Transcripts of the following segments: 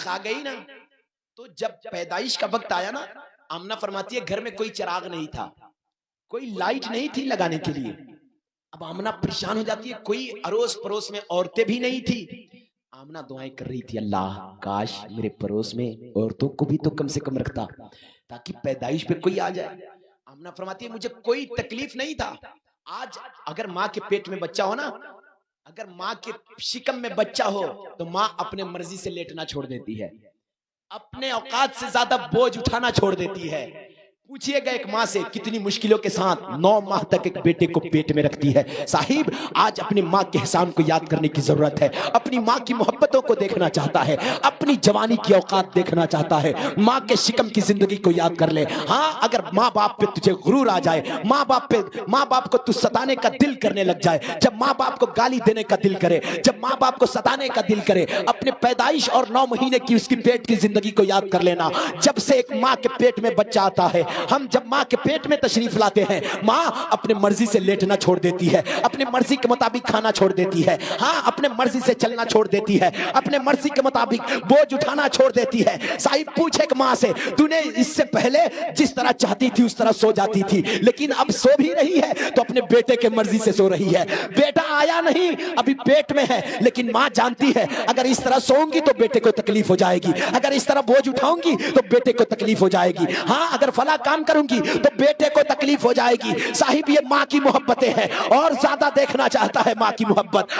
کھا گئی نا، تو جب پیدائش کا وقت آیا نا، آمنہ فرماتی ہے گھر میں کوئی چراغ نہیں تھا، کوئی لائٹ نہیں تھی لگانے کے لیے. اب آمنہ پریشان ہو جاتی ہے، کوئی اڑوس پڑوس میں عورتیں بھی نہیں تھی. آمنہ دعائیں کر رہی تھی، اللہ کاش میرے پڑوس میں عورتوں کو بھی تو کم سے کم رکھتا تاکہ پیدائش پہ کوئی آ جائے. آمنہ فرماتی ہے مجھے کوئی تکلیف نہیں تھا. آج اگر ماں کے پیٹ میں بچہ ہو نا، اگر ماں کے شکم میں بچہ ہو تو ماں اپنے مرضی سے لیٹنا چھوڑ دیتی ہے، اپنے اوقات سے زیادہ بوجھ اٹھانا چھوڑ دیتی ہے. پوچھئے گا ایک ماں سے کتنی مشکلوں کے ساتھ 9 ماہ تک ایک بیٹے کو پیٹ میں رکھتی ہے. صاحب آج اپنی ماں کے احسان کو یاد کرنے کی ضرورت ہے، اپنی ماں کی محبتوں کو دیکھنا چاہتا ہے، اپنی جوانی کی اوقات دیکھنا چاہتا ہے، ماں کے شکم کی زندگی کو یاد کر لے. ہاں اگر ماں باپ پہ تجھے غرور آ جائے، ماں باپ کو تو ستانے کا دل کرنے لگ جائے، جب ماں باپ کو گالی دینے کا دل کرے، جب ماں باپ کو ستانے کا دل کرے، اپنے پیدائش اور 9 مہینے کی اس کی پیٹ کی زندگی کو یاد کر لینا. جب سے ایک ماں کے پیٹ میں بچہ آتا ہے، ہم جب ماں کے پیٹ میں تشریف لاتے ہیں، ماں اپنے مرضی سے لیٹنا چھوڑ دیتی ہے، اپنے مرضی کے مطابق کھانا چھوڑ دیتی ہے، ہاں اپنے مرضی سے چلنا چھوڑ دیتی ہے، اپنے مرضی کے مطابق بوجھ اٹھانا چھوڑ دیتی ہے. صاحب پوچھے کہ ماں سے تو نے اس سے پہلے جس طرح چاہتی تھی اس طرح سو جاتی تھی، لیکن اب سو بھی رہی ہے تو اپنے بیٹے کے مرضی سے سو رہی ہے. بیٹا آیا نہیں، ابھی پیٹ میں ہے، لیکن ماں جانتی ہے اگر اس طرح سوؤں گی تو بیٹے کو تکلیف ہو جائے گی، اگر اس طرح بوجھ اٹھاؤں گی تو بیٹے کو تکلیف ہو جائے گی، ہاں اگر فلاں کام کروں گی تو بیٹے کو تکلیف ہو جائے گی. صاحب یہ ماں کی محبتیں ہیں، اور زیادہ دیکھنا چاہتا ہے ماں کی محبت.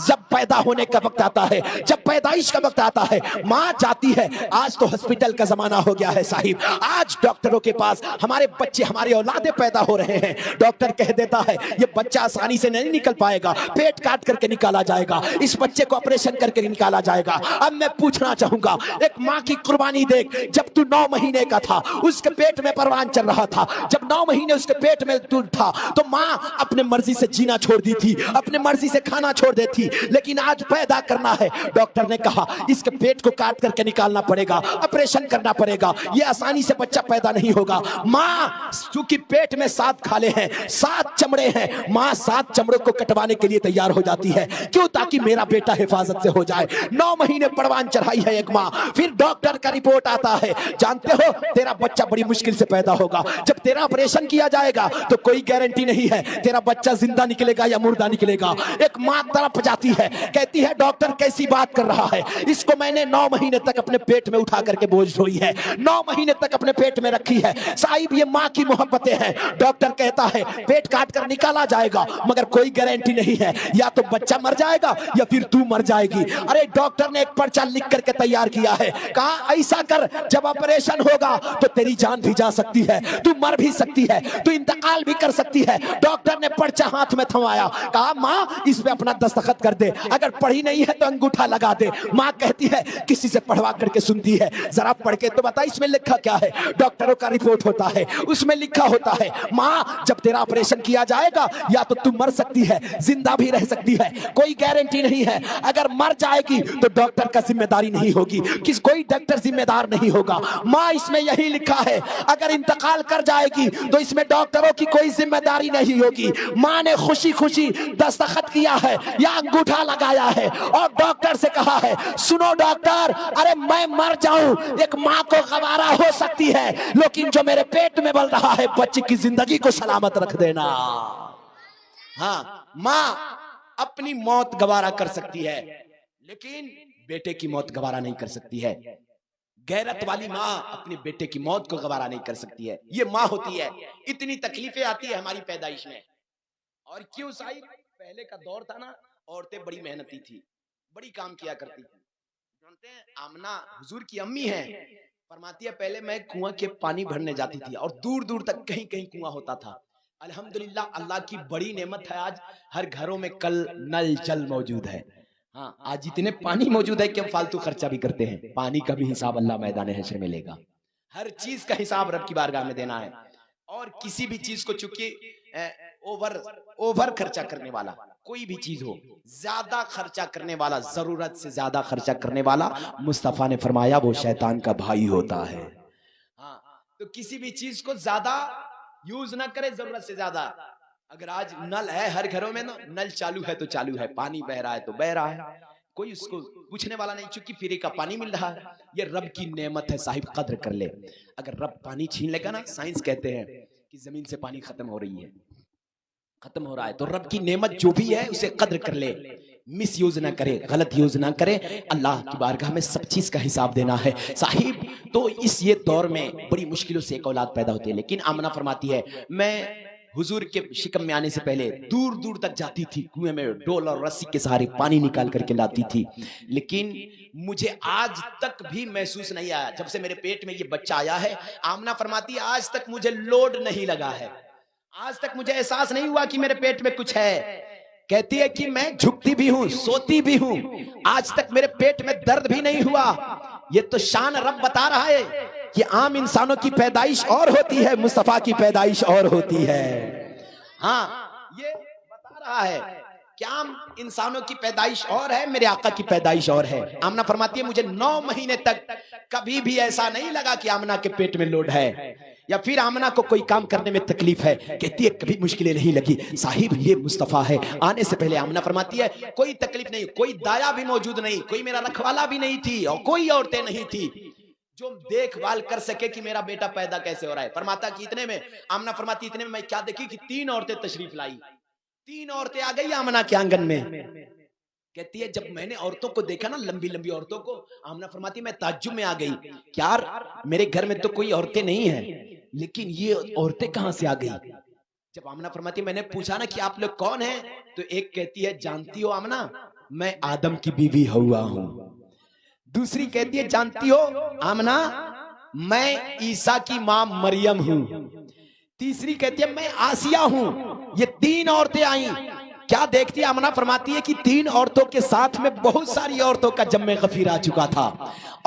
جب پیدا ہونے کا وقت آتا ہے، جب پیدائش کا وقت آتا ہے، ماں جاتی ہے. آج تو ہسپیٹل کا زمانہ ہو گیا ہے صاحب، آج ڈاکٹروں کے پاس ہمارے بچے ہمارے اولادیں پیدا ہو رہے ہیں، ڈاکٹر کہہ دیتا ہے یہ بچہ آسانی سے نہیں نکل پائے گا، پیٹ کاٹ کر کے نکالا جائے گا، اس بچے کو آپریشن کر کے نکالا جائے گا. اب میں پوچھنا چاہوں گا، ایک ماں کی قربانی دیکھ، جب تو 9 مہینے کا تھا اس کے پیٹ میں پروان چل رہا تھا، جب 9 مہینے اس کے پیٹ میں تھا تو ماں اپنے مرضی سے جینا چھوڑ دی تھی، اپنے مرضی سے کھانا چھوڑ دیتی. لیکن آج پیدا کرنا ہے، ڈاکٹر نے کہا اس کے پیٹ کو کاٹ کر کے نکالنا پڑے گا، آپریشن کرنا پڑے گا، یہ آسانی سے بچہ پیدا نہیں ہوگا. ماں چونکہ پیٹ میں 7 کھالے ہیں، 7 چمڑے ہیں، ماں 7 چمڑوں کو کٹوانے کے لیے تیار ہو جاتی ہے. کیوں؟ تاکہ میرا بیٹا حفاظت سے ہو جائے. 9 مہینے پروان چڑھائی ہے ایک ماں، پھر ڈاکٹر کا رپورٹ آتا ہے، جانتے ہو تیرا بچہ بڑی مشکل سے پیدا ہوگا، جب تیرا آپریشن کیا جائے گا تو کوئی گارنٹی نہیں ہے تیرا بچہ زندہ نکلے گا یا مردہ نکلے گا. ایک ماں تڑپ جاتی ہے، کہتی ہے ڈاکٹر کیسی بات کر رہا ہے، اس کو میں نے 9 مہینے تک اپنے پیٹ میں اٹھا کر کے بوجھ ڈھوئی ہے، 9 مہینے تک اپنے پیٹ میں رکھی ہے. صاحب یہ ماں کی محبتیں ہیں. ڈاکٹر کہتا ہے پیٹ کاٹ کر نکالا جائے گا، مگر کوئی گارنٹی نہیں ہے، یا تو بچہ مر جائے گا یا پھر تو مر جائے گی. ارے ڈاکٹر نے ایک پرچہ لکھ کر کے تیار کیا ہے، کہا ایسا کر جب آپریشن ہوگا تو تیری جان بھی جا سکتی ہے، تو مر بھی سکتی ہے، تو انتقال بھی کر سکتی ہے. ڈاکٹر نے پرچہ ہاتھ میں تھمایا، کہا ماں اس پہ اپنا دستخط کر دے، اگر پڑھی نہیں ہے تو انگوٹھا لگا دے. ماں کہتی ہے کسی سے پڑھوا کر کے سنتی ہے، ذرا پڑھ کے تو بتا اس میں لکھا کیا ہے. ڈاکٹروں کا رپورٹ ہوتا ہے، اس میں لکھا ہوتا ہے ماں جب تیرا آپریشن کیا جائے گا یا تو تم مر سکتی ہے، زندہ بھی رہ سکتی ہے، کوئی گارنٹی نہیں ہے. اگر مر جائے گی تو ڈاکٹر کا ذمہ داری نہیں ہوگی، کوئی ڈاکٹر ذمہ دار نہیں ہوگا. ماں اس میں یہی لکھا ہے اگر انتقال کر جائے گی تو اس میں ڈاکٹروں کی کوئی ذمہ داری نہیں ہوگی. ماں نے خوشی خوشی دستخط کیا ہے یا انگوٹھا لگایا ہے اور ڈاکٹر سے کہا ہے سنو ڈاکٹر، ارے میں مر جاؤں ایک ماں کو گوارا ہو سکتی ہے، لیکن جو میرے پیٹ میں بل رہا ہے بچے کی زندگی کو سلامت رکھ دینا. ہاں ماں اپنی موت گوارا کر سکتی ہے لیکن بیٹے کی موت گوارا نہیں کر سکتی ہے. غیرت والی ماں اپنے بیٹے کی موت کو گوارا نہیں کر سکتی ہے. یہ ماں ہوتی ہے. اتنی تکلیفیں آتی ہے ہماری پیدائش میں. اور کیوں صاحب پہلے کا دور تھا نا، عورتیں بڑی محنتی تھی، بڑی کام کیا کرتی تھی. جانتے ہیں آمنہ حضور کی امی ہیں، فرماتی ہے پہلے میں کنواں کے پانی بھرنے جاتی تھی اور دور دور تک کہیں کہیں کنواں ہوتا تھا. الحمدللہ اللہ کی بڑی نعمت ہے، آج ہر گھروں میں کل نل جل موجود ہے. ہاں آج اتنے پانی موجود ہے کہ ہم فالتو خرچہ بھی کرتے ہیں. پانی کا بھی حساب اللہ میدان حشر میں لے گا. ہر چیز کا حساب رب کی بارگاہ میں دینا ہے. اور کسی بھی چیز کو چونکہ اوور خرچہ کرنے والا کوئی بھی چیز ہو، زیادہ خرچہ کرنے والا، ضرورت سے زیادہ خرچہ کرنے والا مصطفیٰ نے فرمایا وہ شیطان کا بھائی ہوتا ہے. ہاں تو کسی بھی چیز کو زیادہ یوز نہ کرے، ضرورت سے زیادہ. اگر آج نل ہے ہر گھروں میں نا، نل چالو ہے تو چالو ہے، پانی بہ رہا ہے تو بہ رہا ہے. کوئی اس کو پوچھنے والا نہیں، چونکہ فری کا پانی مل رہا ہے، یہ رب کی نعمت ہے، صاحب قدر کر لے۔ اگر رب پانی چھین لے گا نا، سائنس کہتے ہیں کہ زمین سے پانی ختم ہو رہی ہے، ختم ہو رہا ہے، تو رب کی نعمت جو بھی ہے اسے قدر کر لے، مس یوز نہ کرے، غلط یوز نہ کرے۔ اللہ کی بارگاہ میں سب چیز کا حساب دینا ہے صاحب۔ تو اس یہ دور میں بڑی مشکلوں سے ایک اولاد پیدا ہوتی ہے، لیکن آمنہ فرماتی ہے میں حضور کے شکم میں آنے سے پہلے دور دور تک جاتی تھی، کنویں میں ڈول اور رسی کے سہارے پانی نکال کر کے لاتی تھی، لیکن مجھے آج تک بھی محسوس نہیں آیا، جب سے میرے پیٹ میں یہ بچہ آیا ہے، آمنہ فرماتی ہے آج تک مجھے لوڈ نہیں لگا ہے، آج تک مجھے احساس نہیں ہوا کہ میرے پیٹ میں کچھ ہے۔ کہتی ہے کہ میں جھکتی بھی ہوں، سوتی بھی ہوں، آج تک میرے پیٹ میں درد بھی نہیں ہوا۔ یہ تو شان رب بتا رہا ہے کہ عام انسانوں کی پیدائش اور ہوتی ہے، مصطفیٰ کی پیدائش اور ہوتی ہے۔ ہاں یہ بتا رہا ہے کہ عام انسانوں کی پیدائش اور ہے، میرے آقا کی پیدائش اور ہے۔ آمنہ فرماتی ہے مجھے 9 مہینے تک کبھی بھی ایسا نہیں لگا کہ آمنہ کے پیٹ میں لوڈ ہے یا پھر آمنہ کو کوئی کام کرنے میں تکلیف ہے۔ کہتی ہے کبھی مشکلیں نہیں لگی صاحب، یہ مصطفیٰ ہے۔ آنے سے پہلے آمنہ فرماتی ہے کوئی تکلیف نہیں، کوئی دایا بھی موجود نہیں، کوئی میرا رکھوالا بھی نہیں تھی اور کوئی عورتیں نہیں تھی جو دیکھ بھال کر سکے کہ میرا بیٹا پیدا کیسے ہو رہا ہے۔ فرماتا کہ اتنے میں، آمنہ فرماتی اتنے میں کیا دیکھی کہ 3 عورتیں تشریف لائی، 3 عورتیں آ گئی آمنہ کے آنگن میں۔ کہتی ہے جب میں نے عورتوں کو دیکھا نا، لمبی لمبی عورتوں کو، آمنہ فرماتی میں تعجب میں آ گئی کہ یار میرے گھر میں تو کوئی عورتیں نہیں ہیں، لیکن یہ عورتیں کہاں سے آ گئی؟ جب آمنہ فرماتی میں نے پوچھا نا کہ آپ لوگ کون ہیں، تو ایک کہتی ہے جانتی ہو آمنہ میں آدم کی بیوی ہوا ہوں، دوسری کہتی ہے جانتی ہو آمنہ میں عیسیٰ کی ماں مریم ہوں، تیسری کہتی ہے میں آسیہ ہوں۔ یہ 3 عورتیں آئیں، کیا دیکھتی ہے آمنہ فرماتی ہے کہ 3 عورتوں کے ساتھ میں بہت ساری عورتوں کا جم غفیر آ چکا تھا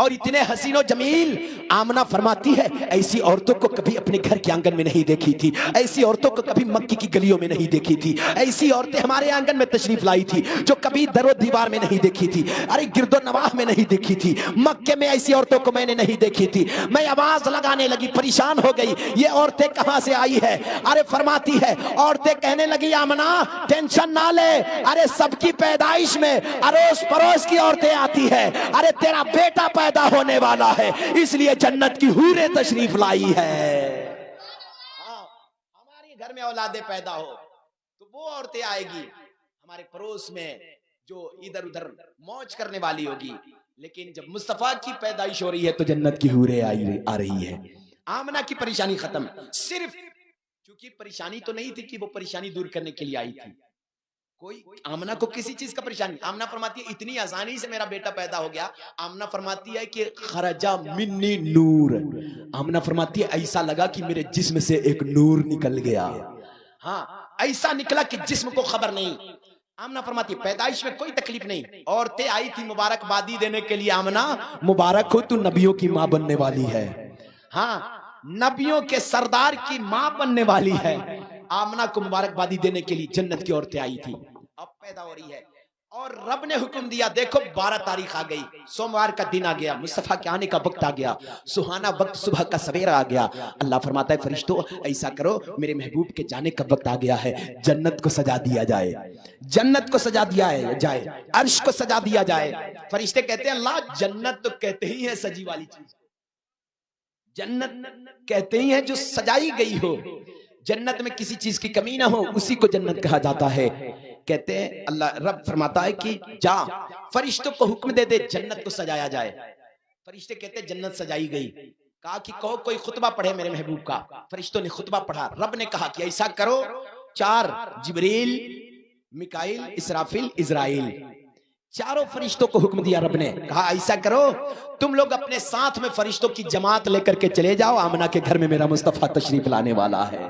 اور اتنے حسین و جمیل۔ آمنہ فرماتی ہے ایسی عورتوں کو کبھی اپنے گھر کے آنگن میں نہیں دیکھی تھی، ایسی عورتوں کو کبھی مکی کی گلیوں میں نہیں دیکھی تھی، ایسی عورتیں ہمارے آنگن میں تشریف لائی تھی جو کبھی در و دیوار میں نہیں دیکھی تھی، ارے گرد و نواح میں نہیں دیکھی تھی، مکے میں ایسی عورتوں کو میں نے نہیں دیکھی تھی۔ میں آواز لگانے لگی، پریشان ہو گئی یہ عورتیں کہاں سے آئی ہے؟ ارے فرماتی ہے عورتیں کہنے لگی آمنہ ٹینشن نہ لے، ارے سب کی پیدائش میں اڑوس پڑوس کی عورتیں آتی ہے، ارے تیرا بیٹا پیدا ہونے والا ہے اس لیے جنت کی حوریں تشریف لائی ہے۔ ہمارے گھر میں اولادیں پیدا ہو تو وہ عورتیں آئے گی ہمارے پڑوس میں جو ادھر ادھر موج کرنے والی ہوگی، لیکن جب مصطفیٰ کی پیدائش ہو رہی ہے تو جنت کی حوریں آ رہی ہے۔ آمنہ کی پریشانی ختم، صرف چونکہ پریشانی تو نہیں تھی کہ وہ پریشانی دور کرنے کے لیے آئی تھی، کوئی آمنہ کو کسی چیز کا پریشانی۔ آمنہ فرماتی ہے اتنی آسانی سے میرا بیٹا پیدا ہو گیا۔ آمنہ فرماتی ہے کہ خرجا منی نور، آمنہ فرماتی ہے ایسا لگا کہ میرے جسم سے ایک نور نکل گیا، ہاں ایسا نکلا کہ جسم کو خبر نہیں۔ آمنہ فرماتی ہے پیدائش میں کوئی تکلیف نہیں، عورتیں آئی تھی مبارکبادی دینے کے لیے، آمنہ مبارک ہو تو نبیوں کی ماں بننے والی ہے، ہاں نبیوں کے سردار کی ماں بننے والی ہے۔ آمنہ کو مبارکبادی دینے کے لیے جنت کی عورتیں آئی تھی، اب پیدا ہو رہی ہے اور رب نے حکم دیا، دیکھو 12 تاریخ آ گئی، سوموار کا دن آ گیا، مصطفیٰ کے آنے کا وقت آ گیا، سہانا وقت صبح کا سویرا آ گیا۔ اللہ فرماتا ہے فرشتوں ایسا کرو میرے محبوب کے جانے کا وقت آ گیا ہے، جنت کو سجا دیا جائے، جنت کو سجا دیا جائے، عرش کو سجا دیا جائے۔ فرشتے کہتے ہیں اللہ جنت تو کہتے ہی ہے سجی والی چیز، جنت کہتے ہی ہے جو سجائی گئی ہو، جنت میں کسی چیز کی کمی نہ ہو اسی کو جنت کہا جاتا ہے۔ کہتے ہیں اللہ رب فرماتا ہے کہ جا فرشتوں کو حکم دے دے جنت کو سجایا جائے۔ فرشتے کہتے ہیں جنت سجائی گئی، کہا کہ کہو کوئی خطبہ پڑھے میرے محبوب کا، فرشتوں نے خطبہ پڑھا۔ رب نے کہا کہ ایسا کرو 4 جبریل میکائیل اسرافیل عزرائیل، چاروں فرشتوں کو حکم دیا رب نے، کہا ایسا کرو تم لوگ اپنے ساتھ میں فرشتوں کی جماعت لے کر کے چلے جاؤ، آمنہ کے گھر میں میرا مصطفیٰ تشریف لانے والا ہے۔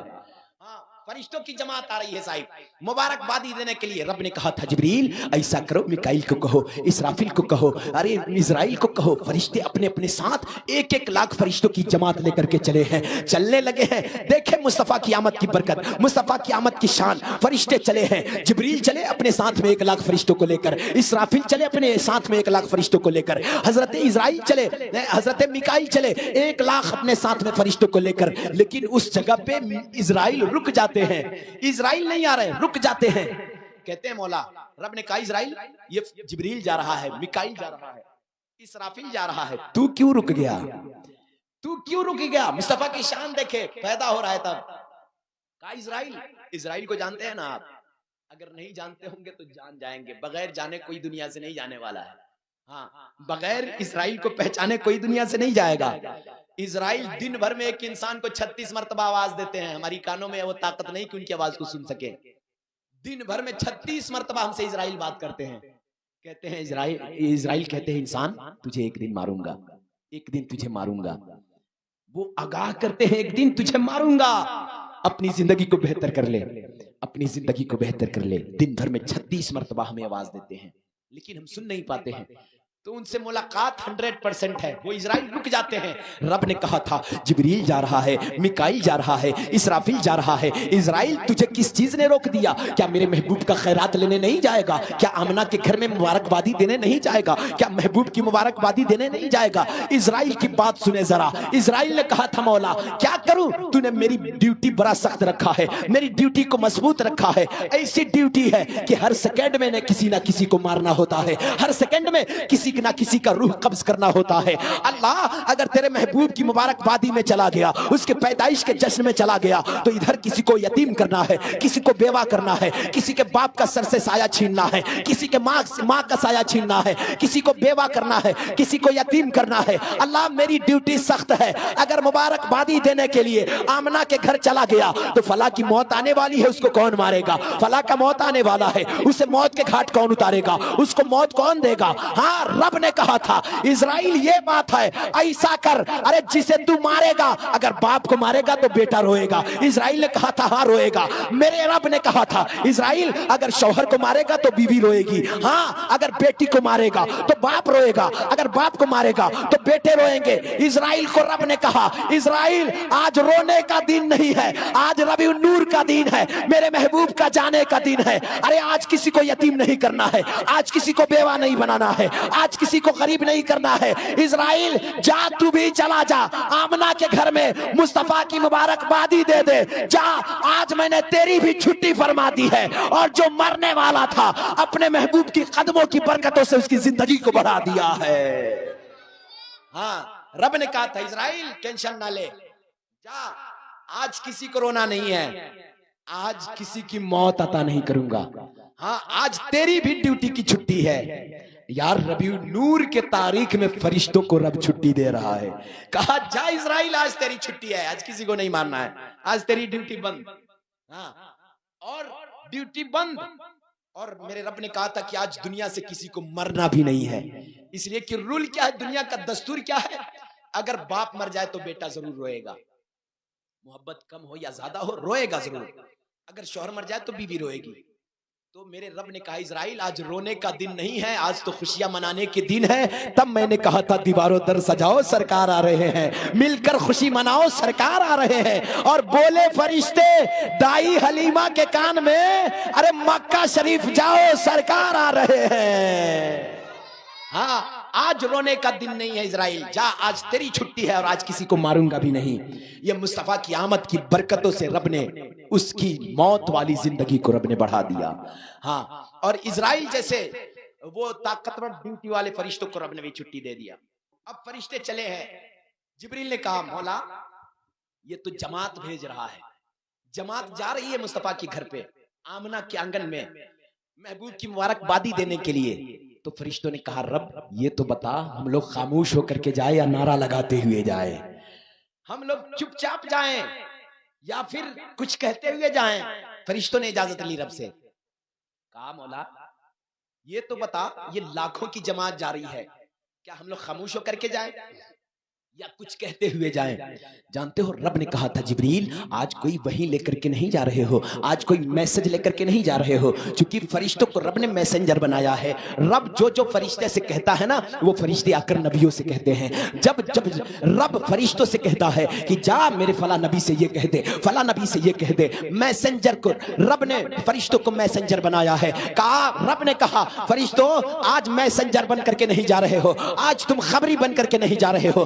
فرشتوں کی جماعت آ رہی ہے صاحب مبارکبادی دینے کے لیے۔ رب نے کہا تھا جبریل ایسا کرو میکائیل کو کہو، اسرافیل کو کہو، ارے اسرائیل کو کہو، فرشتے اپنے اپنے ساتھ 1-1 لاکھ فرشتوں کی جماعت لے کر کے چلے ہیں، چلنے لگے ہیں۔ دیکھیں مصطفیٰ کی آمد کی برکت، مصطفیٰ کی آمد کی شان، فرشتے چلے ہیں، جبریل چلے اپنے ساتھ میں 1 لاکھ فرشتوں کو لے کر، اسرافیل چلے اپنے ساتھ میں 1 لاکھ فرشتوں کو لے کر، حضرت اسرائیل چلے، حضرت میکائیل چلے 1 لاکھ اپنے ساتھ میں فرشتوں کو لے کر۔ لیکن اس جگہ پہ اسرائیل رک جاتے ہیں، اسرائیل نہیں آ رہے، رک جاتے ہیں۔ کہتے ہیں مولا رب نے کہا اسرائیل یہ جبریل جا رہا ہے، میکائیل جا رہا ہے، اسرافیل جا رہا ہے، تو کیوں رک گیا؟ تو کیوں رک گیا؟ مصطفیٰ کی شان دیکھے، پیدا ہو رہا ہے تب کہا اسرائیل کو جانتے ہیں نا آپ؟ اگر نہیں جانتے ہوں گے تو جان جائیں گے، بغیر جانے کوئی دنیا سے نہیں جانے والا ہے. ہاں، بغیر اسرائیل کو پہچانے کوئی دنیا سے نہیں جائے گا. اسرائیل دن بھر میں ایک انسان کو 36 مرتبہ آواز دیتے ہیں، ہماری کانوں میں وہ طاقت نہیں کہ ان کی آواز کو سن سکے. دن بھر میں 36 مرتبہ ہم سے اسرائیل بات کرتے ہیں، کہتے ہیں اسرائیل کہتے ہیں انسان تجھے ایک دن ماروں گا، ایک دن تجھے ماروں گا. وہ آگاہ کرتے ہیں ایک دن تجھے ماروں گا، اپنی زندگی کو بہتر کر لے، اپنی زندگی کو بہتر کر لے. دن بھر میں 36 مرتبہ ہمیں آواز دیتے ہیں، لیکن ہم سن نہیں پاتے ہیں. تو ان سے ملاقات 100% ہے. وہ اسرائیل رک جاتے ہیں. رب نے کہا تھا جبریل جا رہا ہے، میکائیل جا رہا ہے، اسرافیل جا رہا ہے. اسرائیل تجھے کس چیز نے روک دیا؟ کیا میرے محبوب کا خیرات لینے نہیں جائے گا؟ کیا آمنہ کے گھر میں مبارکبادی دینے نہیں جائے گا؟ کیا محبوب کی مبارکبادی دینے نہیں جائے گا؟ اسرائیل کی بات سنے ذرا. اسرائیل نے کہا تھا مولا کیا کروں؟ تو نے میری ڈیوٹی بڑا سخت رکھا ہے، میری ڈیوٹی کو مضبوط رکھا ہے. ایسی ڈیوٹی ہے کہ ہر سیکنڈ میں کسی نہ کسی کو مارنا ہوتا ہے، ہر سیکنڈ میں کسی نہ کسی کا روح قبض کرنا ہوتا ہے. اللہ اگر تیرے محبوب کی مبارکبادی میں چلا گیا، اس کے پیدائش کے جشن میں چلا گیا، تو ادھر کسی کو یتیم کرنا ہے، کسی کو بیوہ کرنا ہے، کسی کے باپ کا سر سے سایہ چھیننا ہے، کسی کے ماں کا سایہ چھیننا ہے، کسی کو بیوہ کرنا ہے، کسی کو یتیم کرنا ہے. اللہ میری ڈیوٹی سخت ہے. اگر مبارکبادی دینے کے لیے آمنہ کے گھر چلا گیا تو فلاں کی موت آنے والی ہے، اس کو کون مارے گا؟ فلاں کا موت آنے والا ہے، اسے موت کے گھاٹ کون اتارے گا؟ اس کو موت کون دے گا؟ ہاں رب نے کہا تھا اسرائیل یہ بات ہے، ایسا کر ارے جسے تو مارے گا، اگر باپ کو مارے گا تو بیٹا روئے گا. اسرائیل نے کہا تھا ہاں روئے گا. میرے رب نے کہا تھا اسرائیل اگر شوہر کو مارے گا تو بیوی روئے گی، ہاں اگر بیٹی کو مارے گا تو باپ روئے گا، اگر باپ کو مارے گا تو بیٹے روئیں گے. اسرائیل کو رب نے کہا اسرائیل آج رونے کا دن نہیں ہے، آج ربیع النور کا دن ہے، میرے محبوب کا جانے کا دن ہے. ارے آج کسی کو یتیم نہیں کرنا ہے، آج کسی کو بیوہ نہیں بنانا ہے، آج کسی کو غریب نہیں کرنا ہے. اسرائیل جا تو بھی چلا جا، آمنہ کے گھر میں مصطفیٰ کی مبارکبادی دے دے. جا آج میں نے تیری بھی چھٹی فرما دی ہے، اور جو مرنے والا تھا اپنے محبوب کی قدموں کی برکتوں سے اس کی زندگی کو بڑھا دیا ہے. ہاں رب نے کہا تھا اسرائیل ٹینشن نہ لے، جا آج کسی کو رونا نہیں ہے، آج کسی کی موت عطا نہیں کروں گا. ہاں آج تیری بھی ڈیوٹی کی چھٹی ہے. یار ربیع النور کے تاریخ میں فرشتوں کو رب چھٹی دے رہا ہے. کہا جا اسرائیل آج تیری چھٹی ہے، آج کسی کو نہیں ماننا ہے، آج تیری ڈیوٹی بند. ہاں اور ڈیوٹی بند. اور میرے رب نے کہا تھا کہ آج دنیا سے کسی کو مرنا بھی نہیں ہے، اس لیے کہ رول کیا ہے، دنیا کا دستور کیا ہے، اگر باپ مر جائے تو بیٹا ضرور روئے گا، محبت کم ہو یا زیادہ ہو روئے گا ضرور. اگر شوہر مر جائے تو بیوی روئے گی. تو میرے رب نے کہا اسرائیل آج رونے کا دن نہیں ہے، آج تو خوشیاں منانے کے دن ہے. تب میں نے کہا تھا دیواروں در سجاؤ سرکار آ رہے ہیں، مل کر خوشی مناؤ سرکار آ رہے ہیں. اور بولے فرشتے دائی حلیمہ کے کان میں ارے مکہ شریف جاؤ سرکار آ رہے ہیں. ہاں آج رونے کا دن نہیں ہے اسرائیل، جا آج تیری چھٹی ہے، اور آج کسی کو ماروں گا بھی نہیں. یہ مصطفیٰ کی آمد کی برکتوں سے رب نے اس کی موت والی زندگی کو رب نے بڑھا دیا. ہاں اور اسرائیل جیسے وہ طاقتور ڈیوٹی والے فرشتوں کو رب نے بھی چھٹی دے دیا. اب فرشتے چلے ہیں. جبریل نے کہا مولا یہ تو جماعت بھیج رہا ہے، جماعت جا رہی ہے مصطفیٰ کے گھر پہ آمنہ کے آنگن میں محبوب کی مبارکبادی دینے کے لیے. تو فرشتوں نے کہا رب یہ تو بتا ہم لوگ خاموش ہو کر کے جائیں یا نعرہ لگاتے ہوئے جائیں، ہم لوگ چپ چاپ جائیں یا پھر کچھ کہتے ہوئے جائیں. فرشتوں نے اجازت لی رب سے. کہا مولا یہ تو بتا یہ لاکھوں کی جماعت جا رہی ہے، کیا ہم لوگ خاموش ہو کر کے جائیں یا کچھ کہتے ہوئے جائیں؟ جانتے ہو رب نے کہا تھا جبریل آج کوئی وحی لے کر کے نہیں جا رہے ہو، آج کوئی میسج لے کر کے نہیں جا رہے ہو، چونکہ فرشتوں کو رب نے میسنجر بنایا ہے. رب جو فرشتے سے کہتا ہے نا وہ فرشتے آ کر نبیوں سے کہتے ہیں. جب رب فرشتوں سے کہتا ہے کہ جا میرے فلاں نبی سے یہ کہہ دے، فلاں نبی سے یہ کہہ دے، میسنجر کو رب نے فرشتوں کو میسنجر بنایا ہے. رب نے کہا فرشتوں آج میسنجر بن کر کے نہیں جا رہے ہو، آج تم خبری بن کر کے نہیں جا رہے ہو،